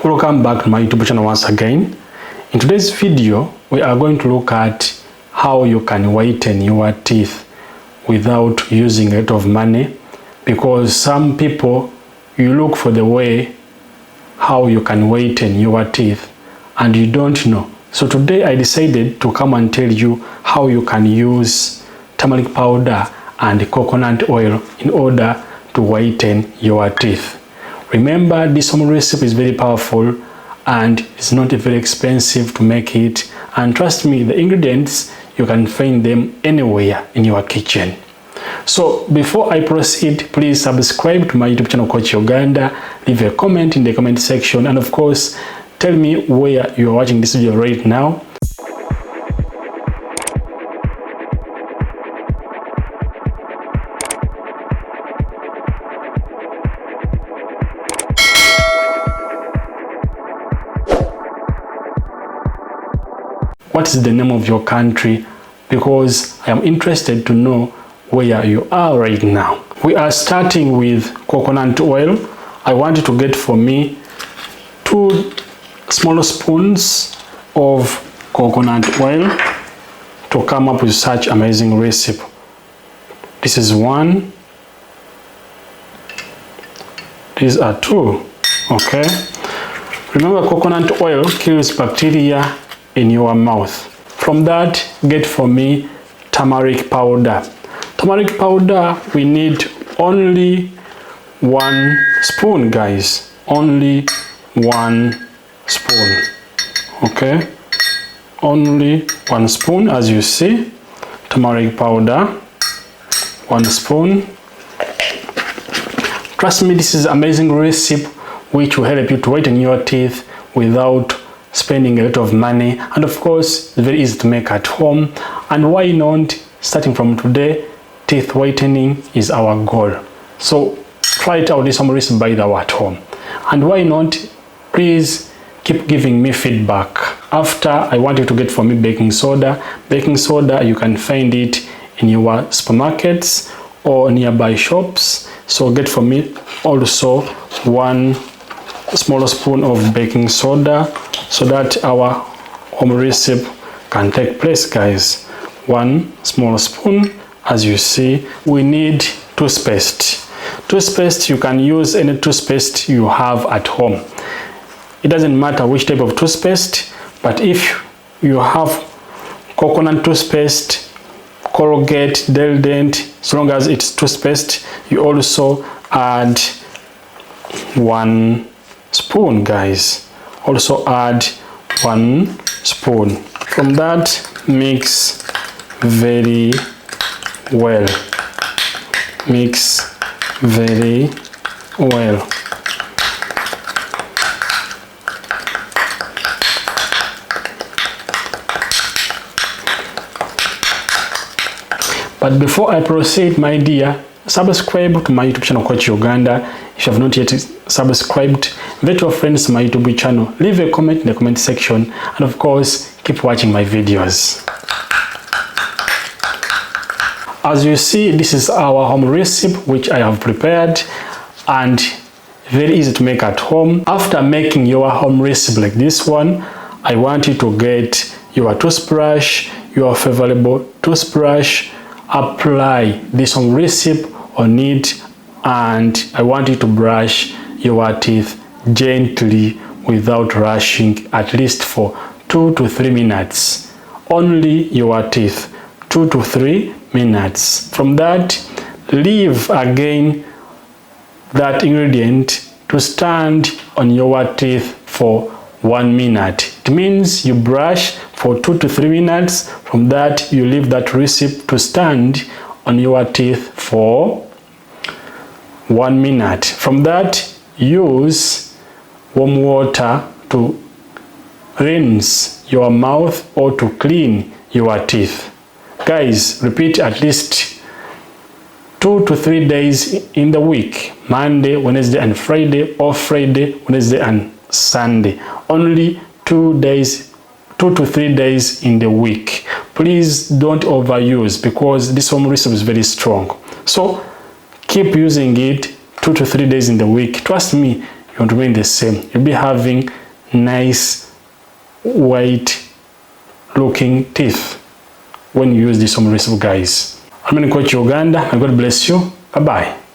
Welcome back to my YouTube channel once again. In today's video, we are going to look at how you can whiten your teeth without using a lot of money, because some people, you look for the way how you can whiten your teeth and you don't know. So today I decided to come and tell you how you can use turmeric powder and coconut oil in order to whiten your teeth. Remember, this home recipe is very powerful and it's not very expensive to make it, and trust me, the ingredients you can find them anywhere in your kitchen. So before I proceed, please subscribe to my YouTube channel Coach Uganda, leave a comment in the comment section, and of course tell me where you are watching this video right now. What is the name of your country? Because I am interested to know where you are right now. We are starting with coconut oil. I want you to get for me 2 small spoons of coconut oil to come up with such amazing recipe. This is 1. These are 2. Okay. Remember, coconut oil kills bacteria in your mouth. From that, get for me turmeric powder. Turmeric powder, we need only 1 spoon, guys. Only 1 spoon. Okay, only 1 spoon, as you see. Turmeric powder, 1 spoon. Trust me, this is amazing recipe which will help you to whiten your teeth without spending a lot of money, and of course it's very easy to make at home. And why not, starting from today, teeth whitening is our goal. So try it out, this home recipe by the at home. And why not, please keep giving me feedback. After, I want you to get for me baking soda. Baking soda, you can find it in your supermarkets or nearby shops. So get for me also 1 small spoon of baking soda, so that our home recipe can take place, guys. 1 small spoon, as you see. We need toothpaste. Toothpaste, you can use any toothpaste you have at home. It doesn't matter which type of toothpaste, but if you have coconut toothpaste, Colgate, Dent, as long as it's toothpaste, you also add 1 spoon, guys. Also add 1 spoon. From that, mix very well. Mix very well. But before I proceed, my dear, subscribe to my YouTube channel Coach Uganda. If you have not yet subscribed, invite your friends to my YouTube channel, leave a comment in the comment section, and of course keep watching my videos. As you see, this is our home recipe which I have prepared, and very easy to make at home. After making your home recipe like this one, I want you to get your toothbrush, your favorable toothbrush, apply this home recipe on it, and I want you to brush your teeth gently without rushing, at least for 2 to 3 minutes. Only your teeth, 2 to 3 minutes. From that, leave again that ingredient to stand on your teeth for 1 minute. It means you brush for 2 to 3 minutes. From that, you leave that recipe to stand on your teeth for 1 minute. From that, use warm water to rinse your mouth or to clean your teeth. Guys, repeat at least 2 to 3 days in the week. Monday, Wednesday and Friday, or Friday, Wednesday and Sunday. Only 2 to 3 days in the week. Please don't overuse, because this home recipe is very strong. So keep using it 2 to 3 days in the week. Trust me, it will remain the same. You'll be having nice white looking teeth when you use this home recipe, guys. I'm in Coach Uganda, and God bless you. Bye bye.